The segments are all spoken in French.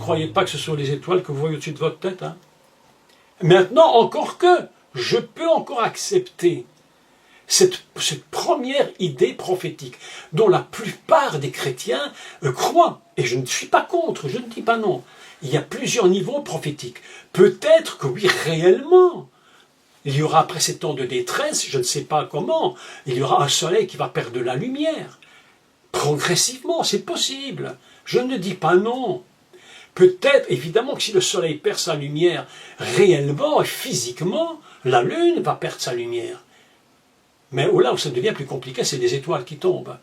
croyez pas que ce sont les étoiles que vous voyez au-dessus de votre tête. Hein. Maintenant, encore que, je peux encore accepter cette première idée prophétique, dont la plupart des chrétiens croient, et je ne suis pas contre, je ne dis pas non. Il y a plusieurs niveaux prophétiques. Peut-être que oui, réellement, il y aura après ces temps de détresse, je ne sais pas comment, il y aura un soleil qui va perdre de la lumière. Progressivement, c'est possible. Je ne dis pas non. Peut-être, évidemment, que si le soleil perd sa lumière réellement et physiquement, la lune va perdre sa lumière. Mais là où ça devient plus compliqué, c'est les étoiles qui tombent.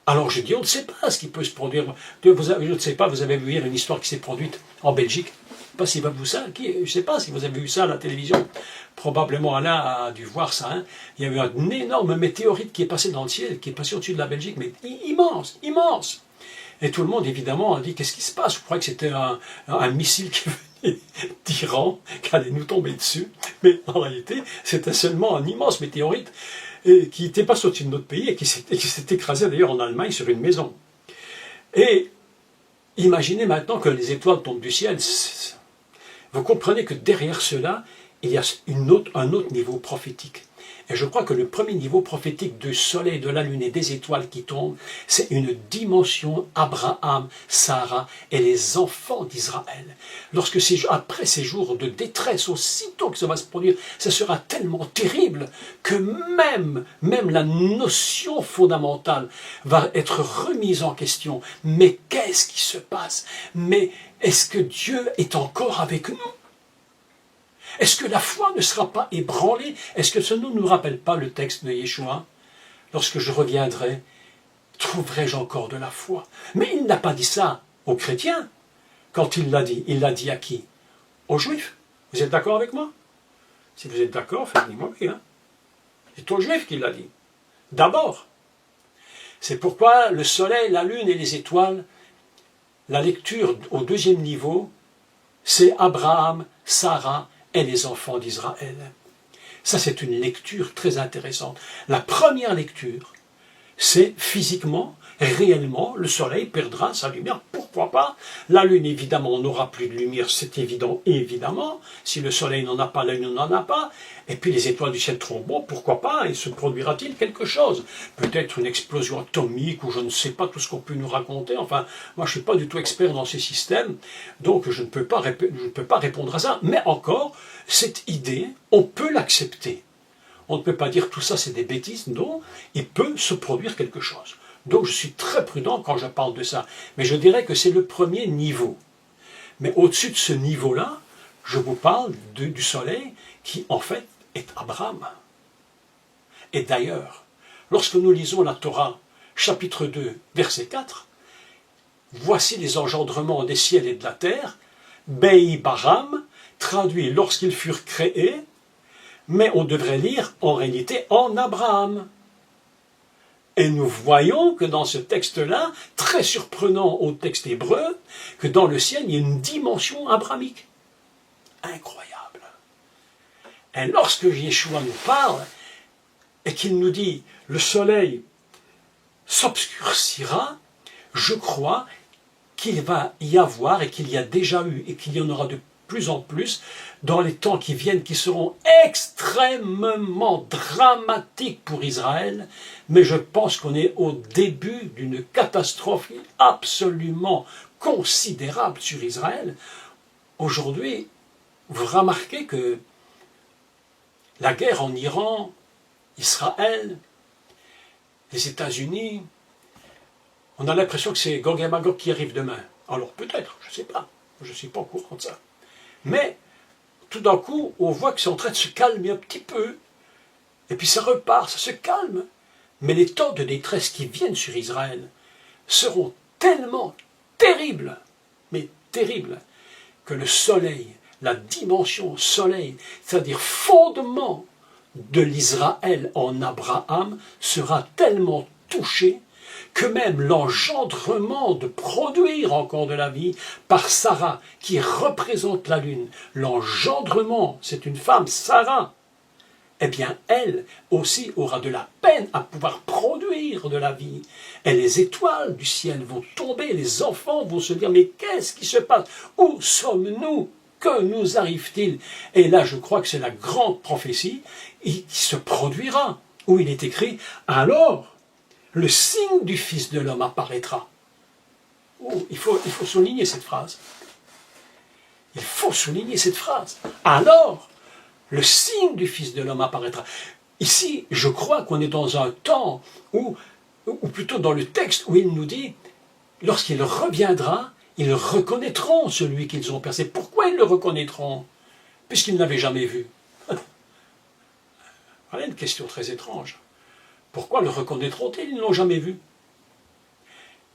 Alors je dis, on ne sait pas ce qui peut se produire. Je ne sais pas, vous avez vu hier une histoire qui s'est produite en Belgique. Je ne sais pas si je sais pas si vous avez vu ça à la télévision. Probablement Alain a dû voir ça. Hein. Il y a eu un énorme météorite qui est passé dans le ciel, qui est passé au-dessus de la Belgique, mais immense, immense. Et tout le monde, évidemment, a dit, qu'est-ce qui se passe? Je croyais que c'était un missile qui venait d'Iran, qui allait nous tomber dessus. Mais en réalité, c'était seulement un immense météorite qui était passé au-dessus de notre pays et qui s'est écrasé d'ailleurs en Allemagne sur une maison. Et imaginez maintenant que les étoiles tombent du ciel. Vous comprenez que derrière cela, il y a un autre niveau prophétique. Et je crois que le premier niveau prophétique du soleil, de la lune et des étoiles qui tombent, c'est une dimension Abraham, Sarah et les enfants d'Israël. Après ces jours de détresse, aussitôt que ça va se produire, ça sera tellement terrible que même la notion fondamentale va être remise en question. Mais qu'est-ce qui se passe? Mais est-ce que Dieu est encore avec nous? Est-ce que la foi ne sera pas ébranlée? Est-ce que ça ne nous rappelle pas le texte de Yeshua? Lorsque je reviendrai, trouverai-je encore de la foi? Mais il n'a pas dit ça aux chrétiens. Quand il l'a dit à qui? Aux juifs. Vous êtes d'accord avec moi? Si vous êtes d'accord, faites-moi oui. Hein? C'est aux juifs qu'il l'a dit. D'abord. C'est pourquoi le soleil, la lune et les étoiles, la lecture au deuxième niveau, c'est Abraham, Sarah, et les enfants d'Israël. Ça, c'est une lecture très intéressante. La première lecture, c'est physiquement, réellement, le soleil perdra sa lumière. Pourquoi pas? La lune, évidemment, on n'aura plus de lumière, c'est évident, évidemment. Si le soleil n'en a pas, la lune n'en a pas. Et puis les étoiles du ciel tomberont, pourquoi pas? Et se produira-t-il quelque chose? Peut-être une explosion atomique, ou je ne sais pas tout ce qu'on peut nous raconter. Enfin, moi, je ne suis pas du tout expert dans ces systèmes, donc je ne peux pas répondre à ça. Mais encore, cette idée, on peut l'accepter. On ne peut pas dire tout ça c'est des bêtises, non, il peut se produire quelque chose. Donc je suis très prudent quand je parle de ça. Mais je dirais que c'est le premier niveau. Mais au-dessus de ce niveau-là, je vous parle du soleil qui en fait est Abraham. Et d'ailleurs, lorsque nous lisons la Torah, chapitre 2, verset 4, voici les engendrements des ciels et de la terre, Bei Baram, traduit lorsqu'ils furent créés, mais on devrait lire en réalité en Abraham. Et nous voyons que dans ce texte-là, très surprenant au texte hébreu, que dans le ciel, il y a une dimension abrahamique. Incroyable. Et lorsque Yeshua nous parle, et qu'il nous dit, le soleil s'obscurcira, je crois qu'il va y avoir, et qu'il y a déjà eu, et qu'il y en aura de plus en plus, dans les temps qui viennent, qui seront extrêmement dramatiques pour Israël, mais je pense qu'on est au début d'une catastrophe absolument considérable sur Israël. Aujourd'hui, vous remarquez que la guerre en Iran, Israël, les États-Unis, on a l'impression que c'est Gog et Magog qui arrive demain. Alors peut-être, je ne sais pas, je ne suis pas au courant de ça. Mais tout d'un coup, on voit que c'est en train de se calmer un petit peu. Et puis ça repart, ça se calme. Mais les temps de détresse qui viennent sur Israël seront tellement terribles, mais terribles, que le soleil, la dimension soleil, c'est-à-dire fondement de l'Israël en Abraham, sera tellement touché que même l'engendrement de produire encore de la vie par Sarah, qui représente la lune, l'engendrement, c'est une femme, Sarah, eh bien, elle aussi aura de la peine à pouvoir produire de la vie. Et les étoiles du ciel vont tomber, les enfants vont se dire, mais qu'est-ce qui se passe? Où sommes-nous? Que nous arrive-t-il? Et là, je crois que c'est la grande prophétie qui se produira, où il est écrit, alors, le signe du Fils de l'homme apparaîtra. Oh, il faut souligner cette phrase. Il faut souligner cette phrase. Alors, le signe du Fils de l'homme apparaîtra. Ici, je crois qu'on est dans un temps où, ou plutôt dans le texte où il nous dit, lorsqu'il reviendra, ils reconnaîtront celui qu'ils ont percé. Pourquoi ils le reconnaîtront? Puisqu'ils ne l'avaient jamais vu. Voilà une question très étrange. Pourquoi le reconnaîtront-ils? Ils ne l'ont jamais vu.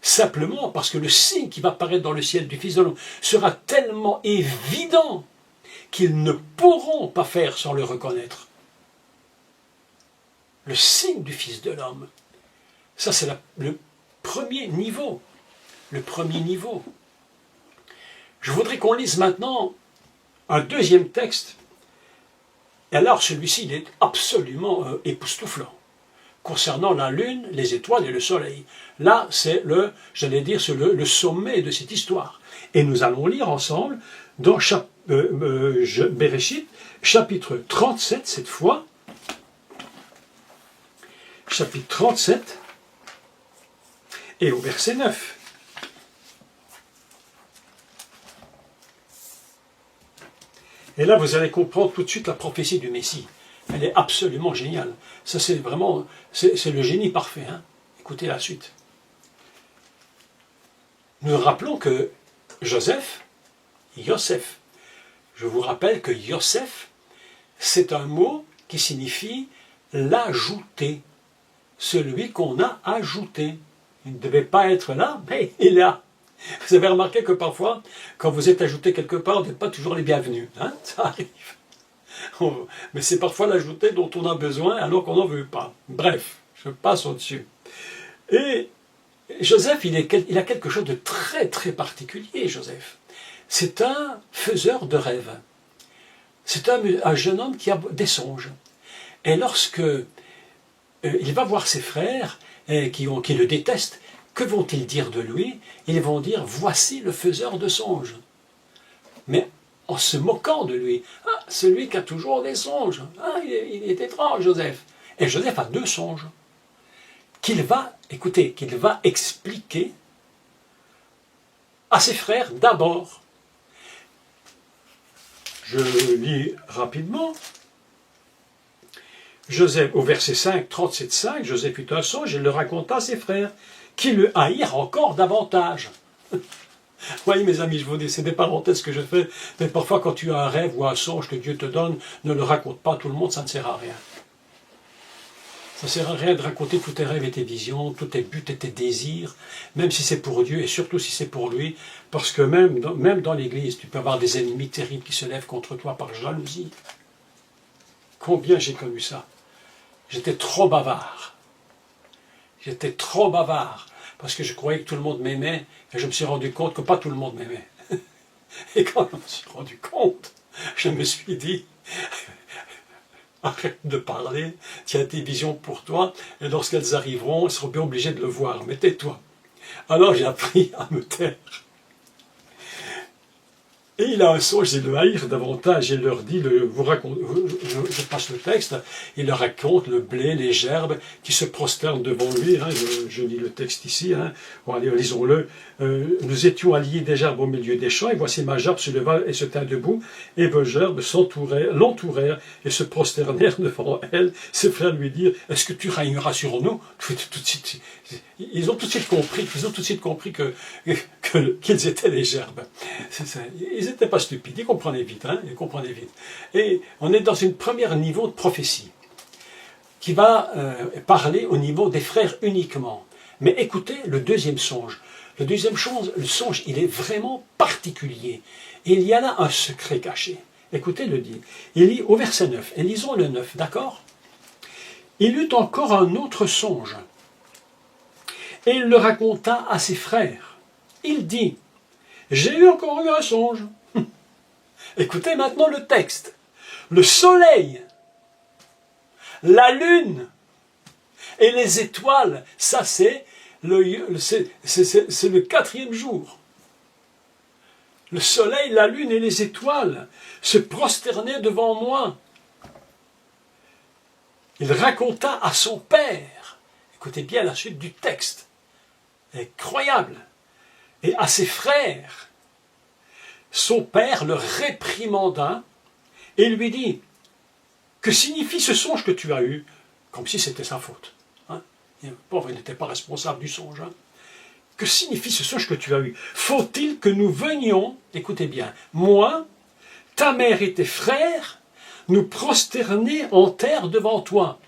Simplement parce que le signe qui va apparaître dans le ciel du Fils de l'homme sera tellement évident qu'ils ne pourront pas faire sans le reconnaître. Le signe du Fils de l'homme, ça c'est le premier niveau. Le premier niveau. Je voudrais qu'on lise maintenant un deuxième texte. Et alors celui-ci, il est absolument époustouflant. Concernant la lune, les étoiles et le soleil. Là, c'est le sommet de cette histoire. Et nous allons lire ensemble dans Bereshit, chapitre 37, cette fois. Chapitre 37, et au verset 9. Et là, vous allez comprendre tout de suite la prophétie du Messie. Elle est absolument géniale. Ça, c'est vraiment, c'est le génie parfait. Hein. Écoutez la suite. Nous rappelons que Yosef, je vous rappelle que Yosef, c'est un mot qui signifie l'ajouter. Celui qu'on a ajouté. Il ne devait pas être là, mais il est là. Vous avez remarqué que parfois, quand vous êtes ajouté quelque part, vous n'êtes pas toujours les bienvenus. Hein, ça arrive. Mais c'est parfois l'ajouté dont on a besoin alors qu'on n'en veut pas. Bref, je passe au-dessus. Et Joseph, il a quelque chose de très très particulier, Joseph. C'est un faiseur de rêves. C'est un jeune homme qui a des songes. Et lorsque il va voir ses frères qui le détestent, que vont-ils dire de lui? Ils vont dire, voici le faiseur de songes. Mais en se moquant de lui. Ah, celui qui a toujours des songes. Ah, il est étrange, Joseph. Et Joseph a deux songes qu'il va expliquer à ses frères d'abord. Je lis rapidement. Joseph, au verset 5, 37-5, Joseph eut un songe et le raconta à ses frères, qui le haïrent encore davantage. Oui, mes amis, je vous dis, c'est des parenthèses que je fais, mais parfois quand tu as un rêve ou un songe que Dieu te donne, ne le raconte pas à tout le monde, ça ne sert à rien. Ça ne sert à rien de raconter tous tes rêves et tes visions, tous tes buts et tes désirs, même si c'est pour Dieu et surtout si c'est pour lui, parce que même dans l'Église, tu peux avoir des ennemis terribles qui se lèvent contre toi par jalousie. Combien j'ai connu ça? J'étais trop bavard. J'étais trop bavard. Parce que je croyais que tout le monde m'aimait, et je me suis rendu compte que pas tout le monde m'aimait. Et quand je me suis rendu compte, je me suis dit, arrête de parler, tu as tes visions pour toi, et lorsqu'elles arriveront, ils seront bien obligés de le voir, mais tais-toi. Alors j'ai appris à me taire. Et il a un songe, il le haïr davantage, il leur dit, je passe le texte, il leur raconte le blé, les gerbes qui se prosternent devant lui, hein, je lis le texte ici, hein, bon, allez, lisons-le. Nous étions alliés des gerbes au milieu des champs, et voici ma gerbe se leva et se tint debout, et vos gerbes l'entourèrent et se prosternèrent devant elle. Ses frères lui dirent, est-ce que tu régneras sur nous? Ils ont tout de suite compris qu'ils étaient des gerbes. Ils n'étaient pas stupides, ils comprenaient vite, hein, ils comprenaient vite. Et on est dans une première niveau de prophétie qui va parler au niveau des frères uniquement. Mais écoutez le deuxième songe. Le deuxième songe, il est vraiment particulier. Et il y a là un secret caché. Écoutez le dit. Il lit au verset 9, et lisons le 9, d'accord? Il eut encore un autre songe, et il le raconta à ses frères. Il dit, j'ai encore eu un songe. Écoutez maintenant le texte. Le soleil La lune et les étoiles, ça c'est le 4e jour. Le soleil, la lune et les étoiles se prosternaient devant moi. Il raconta à son père, écoutez bien la suite du texte, incroyable, et à ses frères. Son père le réprimanda et lui dit, que signifie ce songe que tu as eu? Comme si c'était sa faute. Hein? Le pauvre, il n'était pas responsable du songe. Hein? Que signifie ce songe que tu as eu? Faut-il que nous venions, écoutez bien, moi, ta mère et tes frères, nous prosterner en terre devant toi?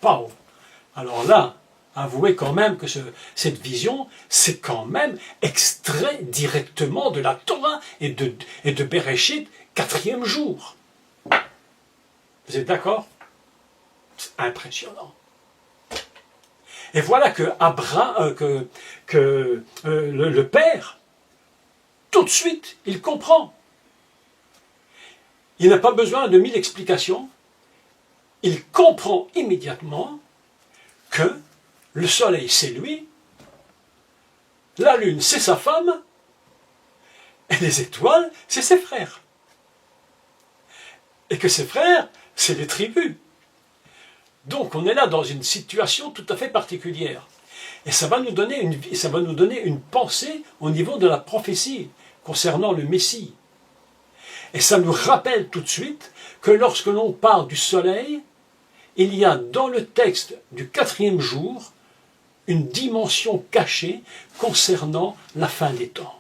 Pauvre. Alors là, avouez quand même que cette vision, c'est quand même extrait directement de la Torah et de Bereshit, 4e jour. Vous êtes d'accord? C'est impressionnant. Et voilà que le père, tout de suite, il comprend. Il n'a pas besoin de 1000 explications. Il comprend immédiatement que le soleil, c'est lui, la lune, c'est sa femme, et les étoiles, c'est ses frères. Et que ses frères, c'est les tribus. Donc on est là dans une situation tout à fait particulière. Et ça va nous donner une pensée au niveau de la prophétie concernant le Messie. Et ça nous rappelle tout de suite que lorsque l'on parle du soleil, il y a dans le texte du 4e jour une dimension cachée concernant la fin des temps.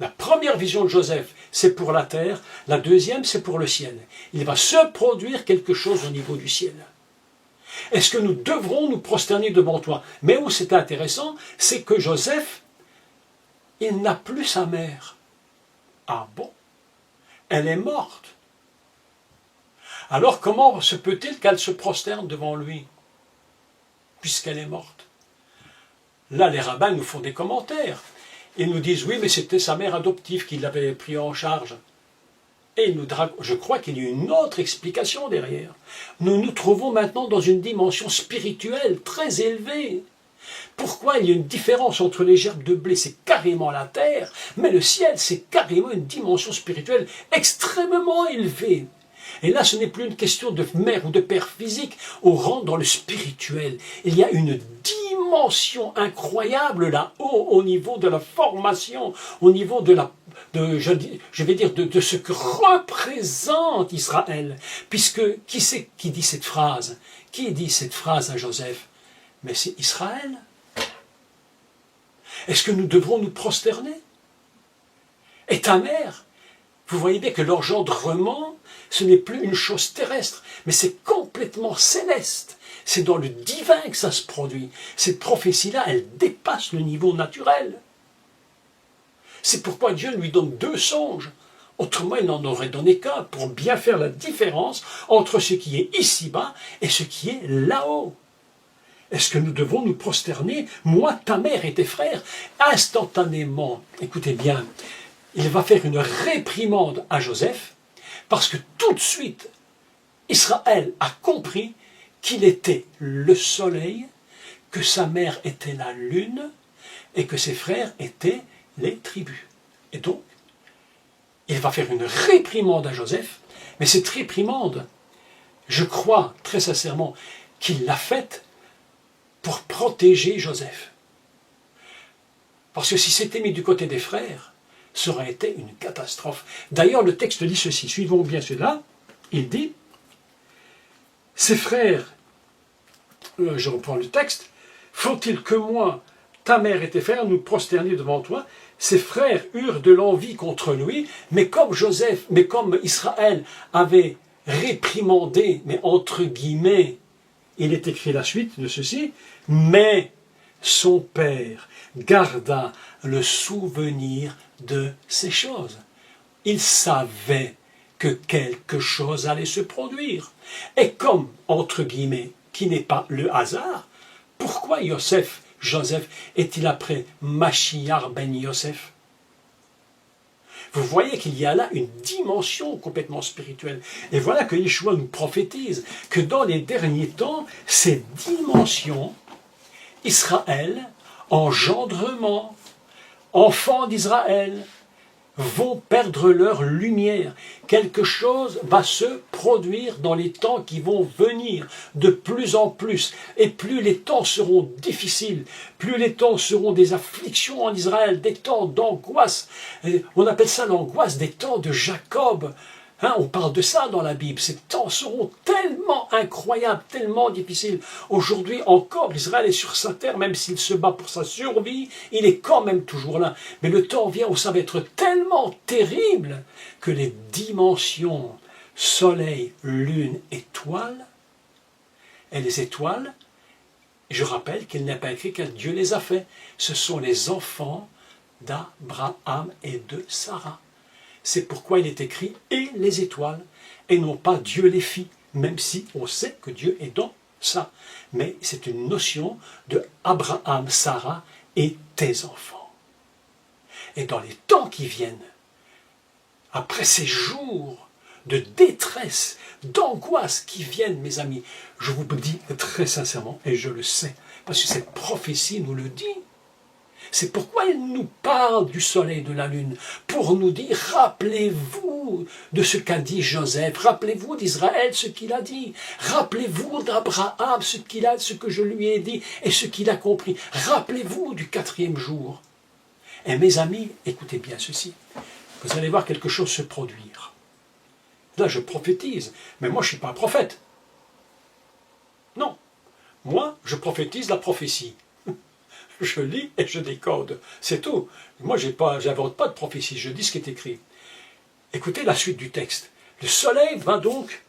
La première vision de Joseph, c'est pour la terre, la deuxième, c'est pour le ciel. Il va se produire quelque chose au niveau du ciel. Est-ce que nous devrons nous prosterner devant toi? Mais où c'est intéressant, c'est que Joseph, il n'a plus sa mère. Ah bon? Elle est morte. Alors comment se peut-il qu'elle se prosterne devant lui, puisqu'elle est morte? Là, les rabbins nous font des commentaires. Ils nous disent, oui, mais c'était sa mère adoptive qui l'avait pris en charge. Et je crois qu'il y a une autre explication derrière. Nous nous trouvons maintenant dans une dimension spirituelle très élevée. Pourquoi il y a une différence entre les gerbes de blé, c'est carrément la terre, mais le ciel, c'est carrément une dimension spirituelle extrêmement élevée. Et là, ce n'est plus une question de mère ou de père physique, on rentre dans le spirituel. Il y a une dimension incroyable là-haut, au niveau de la formation, au niveau de je vais dire, de ce que représente Israël. Puisque, qui c'est qui dit cette phrase? Qui dit cette phrase à Joseph? Mais c'est Israël. Est-ce que nous devrons nous prosterner? Et ta mère? Vous voyez bien que l'engendrement, ce n'est plus une chose terrestre, mais c'est complètement céleste. C'est dans le divin que ça se produit. Cette prophétie-là, elle dépasse le niveau naturel. C'est pourquoi Dieu lui donne 2 songes. Autrement, il n'en aurait donné qu'un pour bien faire la différence entre ce qui est ici-bas et ce qui est là-haut. Est-ce que nous devons nous prosterner, moi, ta mère et tes frères, instantanément? Écoutez bien, il va faire une réprimande à Joseph, parce que tout de suite, Israël a compris qu'il était le soleil, que sa mère était la lune, et que ses frères étaient les tribus. Et donc, il va faire une réprimande à Joseph, mais cette réprimande, je crois très sincèrement qu'il l'a faite pour protéger Joseph. Parce que si c'était mis du côté des frères, ça aurait été une catastrophe. D'ailleurs, le texte dit ceci, suivons bien cela, il dit, ses frères, je reprends le texte, faut-il que moi, ta mère et tes frères, nous prosternions devant toi? Ses frères eurent de l'envie contre lui, mais comme Israël avait réprimandé, mais entre guillemets, il est écrit la suite de ceci, mais son père garda le souvenir de ces choses. Il savait que quelque chose allait se produire. Et comme, entre guillemets, qui n'est pas le hasard, pourquoi Joseph est-il après Mashiach ben Yosef? Vous voyez qu'il y a là une dimension complètement spirituelle. Et voilà que Yeshua nous prophétise que dans les derniers temps, ces dimensions, Israël, engendrement, enfants d'Israël, vont perdre leur lumière. Quelque chose va se produire dans les temps qui vont venir de plus en plus. Et plus les temps seront difficiles, plus les temps seront des afflictions en Israël, des temps d'angoisse. On appelle ça l'angoisse des temps de Jacob. On parle de ça dans la Bible. Ces temps seront tellement incroyables, tellement difficiles. Aujourd'hui encore, Israël est sur sa terre, même s'il se bat pour sa survie, il est quand même toujours là. Mais le temps vient où ça va être tellement terrible que les dimensions soleil, lune, étoile, et les étoiles, je rappelle qu'il n'est pas écrit que Dieu les a fait. Ce sont les enfants d'Abraham et de Sarah. C'est pourquoi il est écrit « et les étoiles » et non pas « Dieu les fit », même si on sait que Dieu est dans ça. Mais c'est une notion de Abraham, Sarah et tes enfants. Et dans les temps qui viennent, après ces jours de détresse, d'angoisse qui viennent, mes amis, je vous le dis très sincèrement, et je le sais, parce que cette prophétie nous le dit. C'est pourquoi il nous parle du soleil et de la lune, pour nous dire, rappelez-vous de ce qu'a dit Joseph, rappelez-vous d'Israël ce qu'il a dit, rappelez-vous d'Abraham ce que je lui ai dit et ce qu'il a compris, rappelez-vous du 4e jour. Et mes amis, écoutez bien ceci, vous allez voir quelque chose se produire. Là je prophétise, mais moi je ne suis pas un prophète. Non, moi je prophétise la prophétie. Je lis et je décode. C'est tout. Moi, je n'invente pas de prophétie, je dis ce qui est écrit. Écoutez la suite du texte. Le soleil va donc,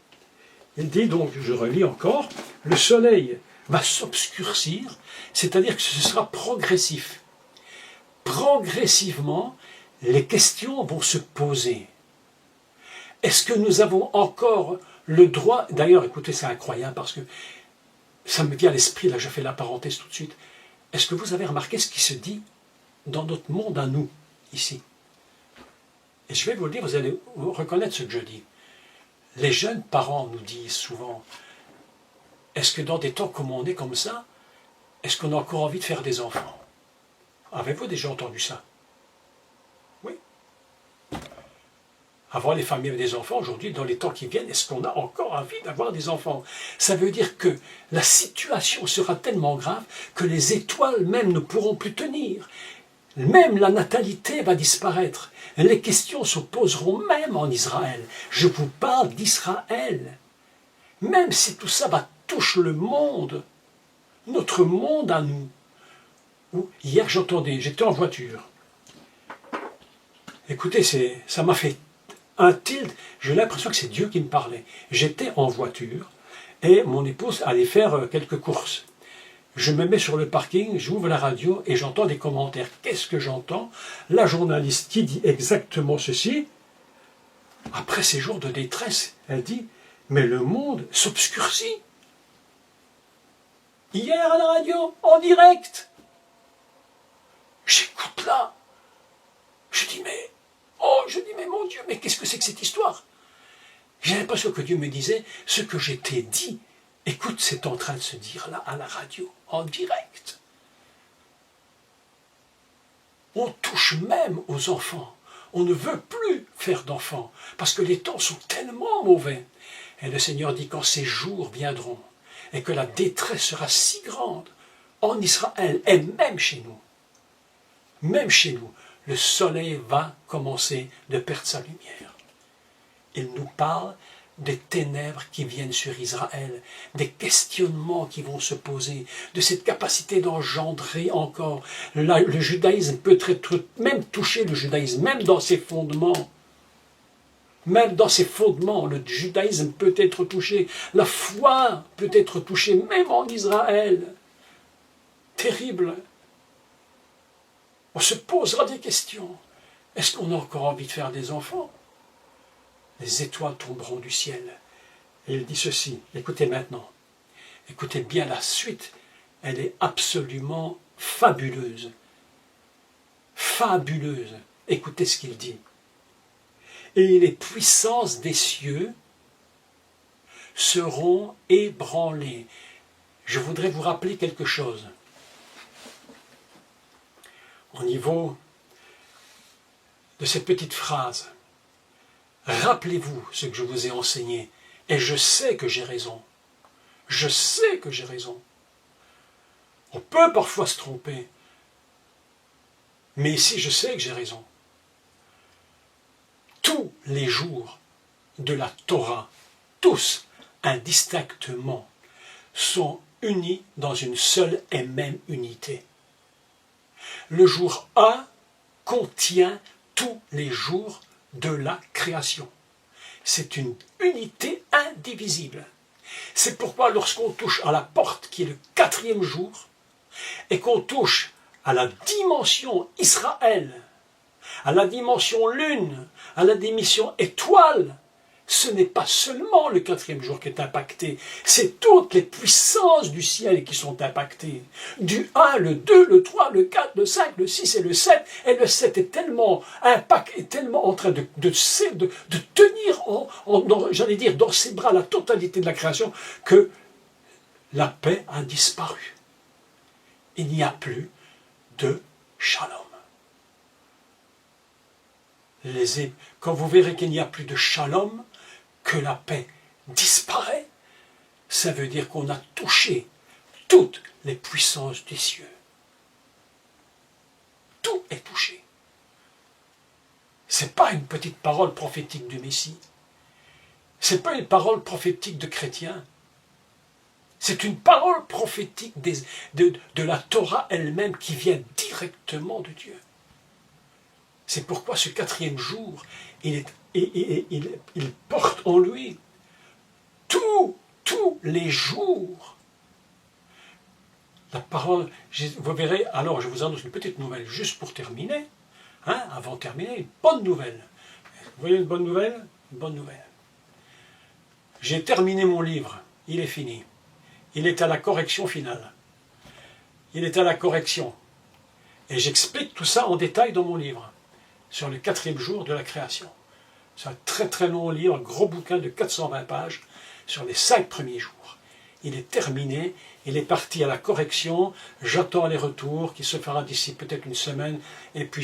il dit donc, je relis encore, le soleil va s'obscurcir, c'est-à-dire que ce sera progressif. Progressivement, les questions vont se poser. Est-ce que nous avons encore le droit, d'ailleurs, écoutez, c'est incroyable parce que ça me vient à l'esprit, là je fais la parenthèse tout de suite. Est-ce que vous avez remarqué ce qui se dit dans notre monde à nous, ici? Et je vais vous le dire, vous allez reconnaître ce que je dis. Les jeunes parents nous disent souvent, est-ce que dans des temps comme on est comme ça, est-ce qu'on a encore envie de faire des enfants? Avez-vous déjà entendu ça? Oui. Avant, les familles avaient des enfants. Aujourd'hui, dans les temps qui viennent, est-ce qu'on a encore envie d'avoir des enfants? Ça veut dire que la situation sera tellement grave que les étoiles même ne pourront plus tenir. Même la natalité va disparaître. Les questions se poseront même en Israël. Je vous parle d'Israël. Même si tout ça touche le monde, notre monde à nous. Hier, j'étais en voiture. Écoutez, ça m'a fait un tilt, j'ai l'impression que c'est Dieu qui me parlait. J'étais en voiture et mon épouse allait faire quelques courses. Je me mets sur le parking, j'ouvre la radio et j'entends des commentaires. Qu'est-ce que j'entends? La journaliste qui dit exactement ceci, après ces jours de détresse, elle dit « Mais le monde s'obscurcit ». Hier à la radio, en direct. J'écoute là. Je dis mais mon Dieu, mais qu'est-ce que c'est que cette histoire? J'ai l'impression que Dieu me disait, ce que je t'ai dit, écoute, c'est en train de se dire là, à la radio, en direct. On touche même aux enfants. On ne veut plus faire d'enfants, parce que les temps sont tellement mauvais. Et le Seigneur dit, quand ces jours viendront, et que la détresse sera si grande, en Israël, et même chez nous, le soleil va commencer de perdre sa lumière. Il nous parle des ténèbres qui viennent sur Israël, des questionnements qui vont se poser, de cette capacité d'engendrer encore. Là, le judaïsme peut être même touché, le judaïsme, même dans ses fondements. Même dans ses fondements, le judaïsme peut être touché. La foi peut être touchée, même en Israël. Terrible. On se posera des questions. Est-ce qu'on a encore envie de faire des enfants? Les étoiles tomberont du ciel. Et il dit ceci, écoutez maintenant. Écoutez bien la suite. Elle est absolument fabuleuse. Fabuleuse. Écoutez ce qu'il dit. et les puissances des cieux seront ébranlées. Je voudrais vous rappeler quelque chose. Au niveau de cette petite phrase, rappelez-vous ce que je vous ai enseigné, et je sais que j'ai raison. Je sais que j'ai raison. On peut parfois se tromper, mais ici je sais que j'ai raison. Tous les jours de la Torah, tous, indistinctement, sont unis dans une seule et même unité. Le jour 1 contient tous les jours de la création. C'est une unité indivisible. C'est pourquoi lorsqu'on touche à la porte qui est le 4e jour, et qu'on touche à la dimension Israël, à la dimension lune, à la dimension étoile, ce n'est pas seulement le 4e jour qui est impacté, c'est toutes les puissances du ciel qui sont impactées. Du 1, le 2, le 3, le 4, le 5, le 6 et le 7. Et le 7 est tellement impacté, est tellement en train de tenir, j'allais dire, dans ses bras la totalité de la création, que la paix a disparu. Il n'y a plus de shalom. Quand vous verrez qu'il n'y a plus de shalom, que la paix disparaît, ça veut dire qu'on a touché toutes les puissances des cieux. Tout est touché. Ce n'est pas une petite parole prophétique du Messie. Ce n'est pas une parole prophétique de chrétiens. C'est une parole prophétique de la Torah elle-même qui vient directement de Dieu. C'est pourquoi ce 4e jour, il porte en lui tous les jours. La parole, vous verrez, alors je vous annonce une petite nouvelle, juste pour terminer, avant de terminer, une bonne nouvelle. Vous voyez une bonne nouvelle? Une bonne nouvelle. J'ai terminé mon livre, il est fini. Il est à la correction finale. Il est à la correction. Et j'explique tout ça en détail dans mon livre, sur le 4e jour de la création. C'est un très très long livre, un gros bouquin de 420 pages, sur les 5 premiers jours. Il est terminé, il est parti à la correction, j'attends les retours, qui se fera d'ici peut-être une semaine, et puis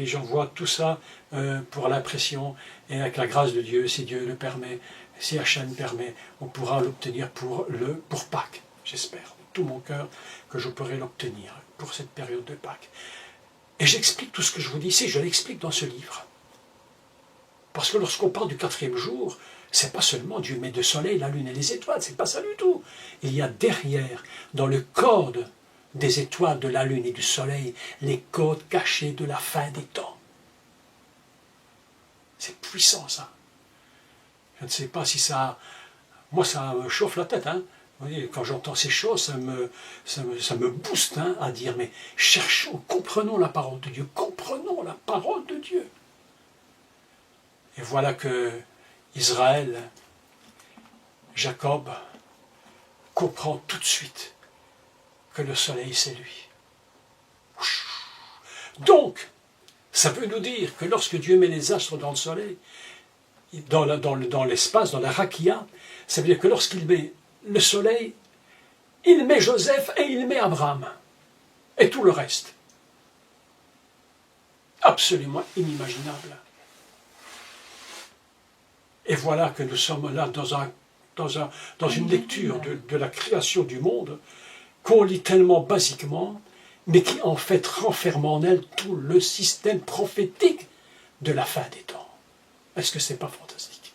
j'envoie tout ça pour l'impression, et avec la grâce de Dieu, si Dieu le permet, si Hachem permet, on pourra l'obtenir pour Pâques, j'espère, de tout mon cœur que je pourrai l'obtenir pour cette période de Pâques. Et j'explique tout ce que je vous dis ici, je l'explique dans ce livre. Parce que lorsqu'on parle du 4e jour, c'est pas seulement Dieu met le soleil, la lune et les étoiles, c'est pas ça du tout. Il y a derrière, dans le code des étoiles, de la lune et du soleil, les codes cachés de la fin des temps. C'est puissant ça. Je ne sais pas si ça... Moi ça me chauffe la tête, Vous voyez, quand j'entends ces choses, ça me booste à dire, mais cherchons, comprenons la parole de Dieu, comprenons la parole de Dieu. Et voilà que Israël, Jacob, comprend tout de suite que le soleil c'est lui. Donc, ça veut nous dire que lorsque Dieu met les astres dans le soleil, dans l'espace, dans la rakia, ça veut dire que lorsqu'il met le soleil, il met Joseph et il met Abraham. Et tout le reste. Absolument inimaginable. Et voilà que nous sommes là dans une lecture de la création du monde qu'on lit tellement basiquement, mais qui en fait renferme en elle tout le système prophétique de la fin des temps. Est-ce que c'est pas fantastique?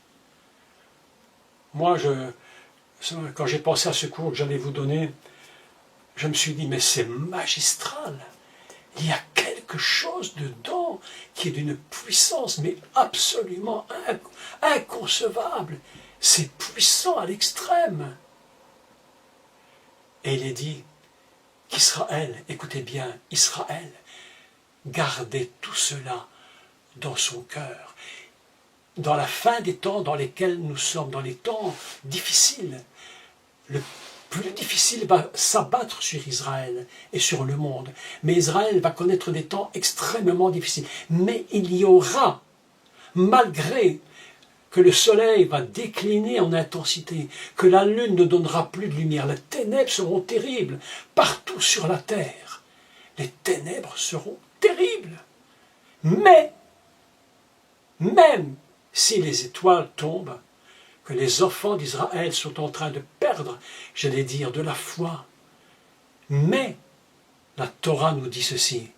Moi, quand j'ai pensé à ce cours que j'allais vous donner, je me suis dit, mais c'est magistral. Il y a quelque chose dedans qui est d'une puissance, mais absolument inconcevable. C'est puissant à l'extrême. Et il est dit qu'Israël, écoutez bien, Israël, gardait tout cela dans son cœur. Dans la fin des temps dans lesquels nous sommes, dans les temps difficiles, le plus difficile va s'abattre sur Israël et sur le monde. Mais Israël va connaître des temps extrêmement difficiles. Mais il y aura malgré que le soleil va décliner en intensité, que la lune ne donnera plus de lumière, les ténèbres seront terribles partout sur la terre. Les ténèbres seront terribles. Mais, même si les étoiles tombent, que les enfants d'Israël sont en train de perdre, j'allais dire, de la foi, mais la Torah nous dit ceci: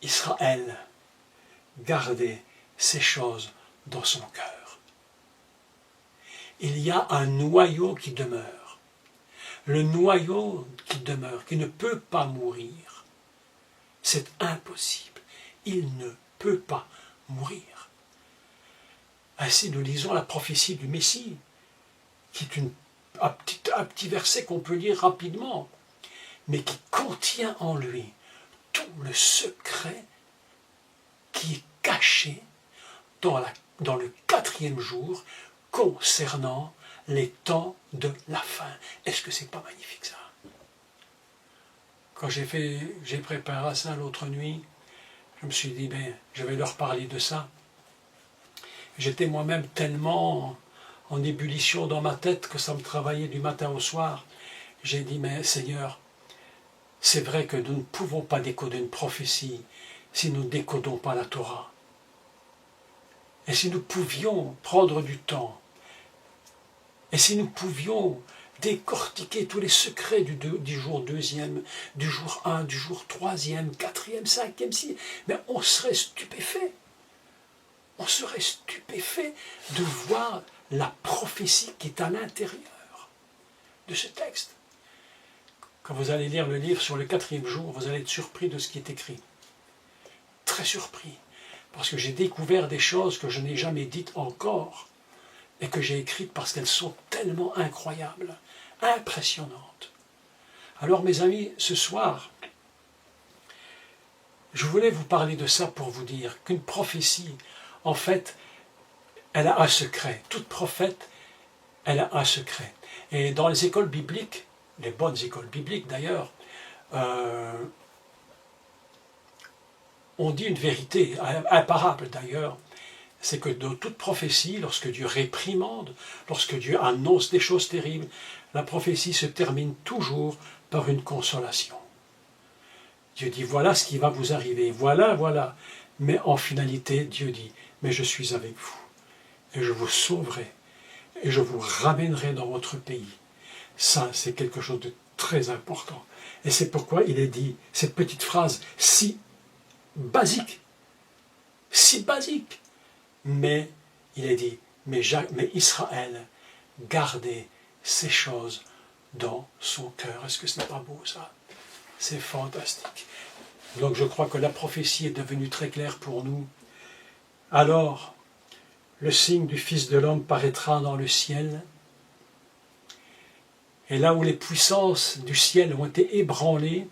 Israël gardait ces choses dans son cœur. Il y a un noyau qui demeure. Le noyau qui demeure, qui ne peut pas mourir. C'est impossible. Il ne peut pas mourir. Ainsi, nous lisons la prophétie du Messie, qui est un petit verset qu'on peut lire rapidement, mais qui contient en lui tout le secret qui est caché dans le 4e jour concernant les temps de la fin. Est-ce que c'est pas magnifique ça? Quand j'ai préparé ça l'autre nuit, je me suis dit, je vais leur parler de ça. J'étais moi-même tellement en ébullition dans ma tête que ça me travaillait du matin au soir. J'ai dit, mais Seigneur, c'est vrai que nous ne pouvons pas décoder une prophétie si nous ne décodons pas la Torah. Et si nous pouvions prendre du temps, et si nous pouvions décortiquer tous les secrets du jour 2e, du jour 1, du jour 3e, 4e, 5e, 6e, mais on serait stupéfait. On serait stupéfait de voir la prophétie qui est à l'intérieur de ce texte. Quand vous allez lire le livre sur le 4e jour, vous allez être surpris de ce qui est écrit. Très surpris. Parce que j'ai découvert des choses que je n'ai jamais dites encore, et que j'ai écrites parce qu'elles sont tellement incroyables, impressionnantes. Alors mes amis, ce soir, je voulais vous parler de ça pour vous dire qu'une prophétie, en fait, elle a un secret. Toute prophète, elle a un secret. Et dans les écoles bibliques, les bonnes écoles bibliques d'ailleurs, on dit une vérité imparable d'ailleurs, c'est que dans toute prophétie, lorsque Dieu réprimande, lorsque Dieu annonce des choses terribles, la prophétie se termine toujours par une consolation. Dieu dit, voilà ce qui va vous arriver, voilà, voilà. Mais en finalité, Dieu dit, mais je suis avec vous, et je vous sauverai, et je vous ramènerai dans votre pays. Ça, c'est quelque chose de très important. Et c'est pourquoi il est dit cette petite phrase si basique, mais il est dit, mais Israël gardait ces choses dans son cœur. Est-ce que ce n'est pas beau ça? C'est fantastique. Donc je crois que la prophétie est devenue très claire pour nous. Alors, le signe du Fils de l'homme paraîtra dans le ciel, et là où les puissances du ciel ont été ébranlées,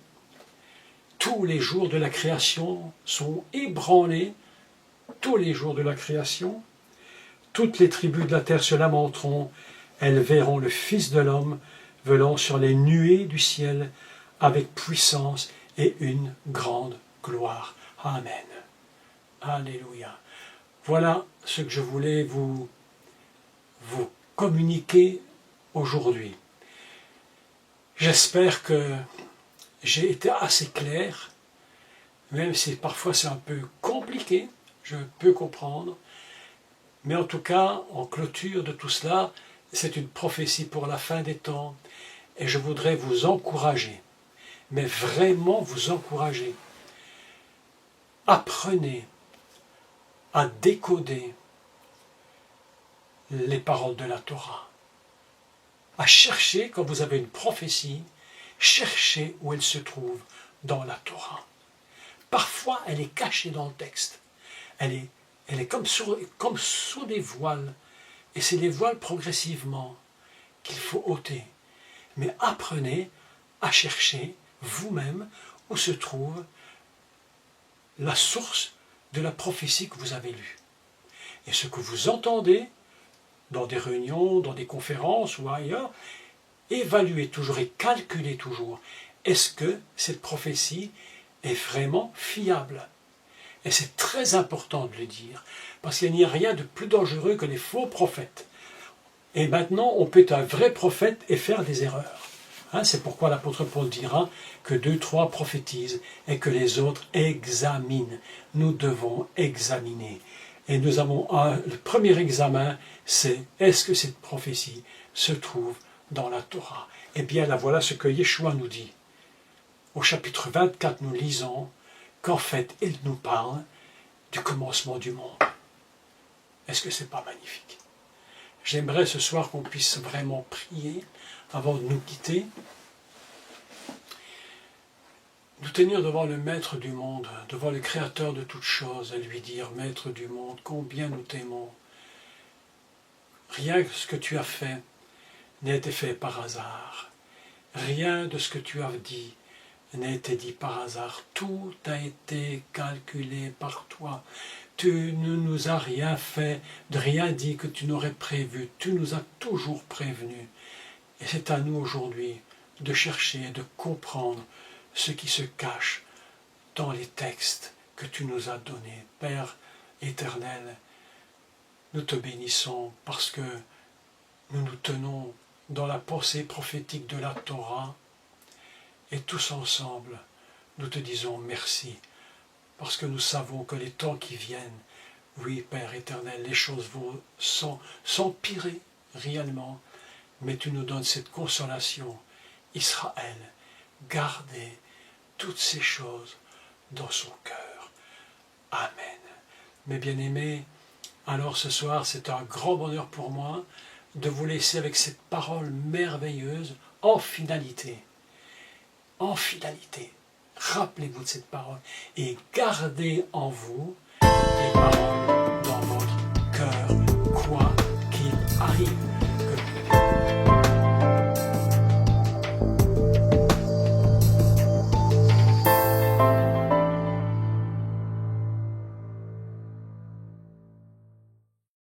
tous les jours de la création sont ébranlés, tous les jours de la création, toutes les tribus de la terre se lamenteront, elles verront le Fils de l'homme volant sur les nuées du ciel avec puissance et une grande gloire. Amen. Alléluia. Voilà ce que je voulais vous communiquer aujourd'hui. J'espère que j'ai été assez clair, même si parfois c'est un peu compliqué, je peux comprendre. Mais en tout cas, en clôture de tout cela, c'est une prophétie pour la fin des temps. Et je voudrais vous encourager, mais vraiment vous encourager. Apprenez à décoder les paroles de la Torah. À chercher, quand vous avez une prophétie, cherchez où elle se trouve dans la Torah. Parfois, elle est cachée dans le texte. Elle est comme sous des voiles. Et c'est les voiles progressivement qu'il faut ôter. Mais apprenez à chercher vous-même où se trouve la source de la prophétie que vous avez lue. Et ce que vous entendez dans des réunions, dans des conférences ou ailleurs, évaluez toujours et calculez toujours. Est-ce que cette prophétie est vraiment fiable? Et c'est très important de le dire, parce qu'il n'y a rien de plus dangereux que les faux prophètes. Et maintenant, on peut être un vrai prophète et faire des erreurs. C'est pourquoi l'apôtre Paul dira que 2, 3 prophétisent et que les autres examinent. Nous devons examiner. Et nous avons le premier examen, c'est est-ce que cette prophétie se trouve dans la Torah? Eh bien, là voilà ce que Yeshua nous dit. Au chapitre 24, nous lisons qu'en fait, il nous parle du commencement du monde. Est-ce que c'est pas magnifique? J'aimerais ce soir qu'on puisse vraiment prier avant de nous quitter. Nous tenir devant le Maître du monde, devant le Créateur de toutes choses, et lui dire, Maître du monde, combien nous t'aimons. Rien de ce que tu as fait n'a été fait par hasard. Rien de ce que tu as dit n'a été dit par hasard. Tout a été calculé par toi. Tu ne nous as rien fait, rien dit que tu n'aurais prévu. Tu nous as toujours prévenus. Et c'est à nous aujourd'hui de chercher, de comprendre ce qui se cache dans les textes que tu nous as donnés. Père éternel, nous te bénissons parce que nous nous tenons dans la pensée prophétique de la Torah et tous ensemble, nous te disons merci parce que nous savons que les temps qui viennent, oui, Père éternel, les choses vont s'empirer réellement, mais tu nous donnes cette consolation. Israël, gardez toutes ces choses dans son cœur. Amen. Mes bien-aimés, alors ce soir, c'est un grand bonheur pour moi de vous laisser avec cette parole merveilleuse en finalité. En finalité. Rappelez-vous de cette parole et gardez en vous les paroles dans votre cœur, quoi qu'il arrive.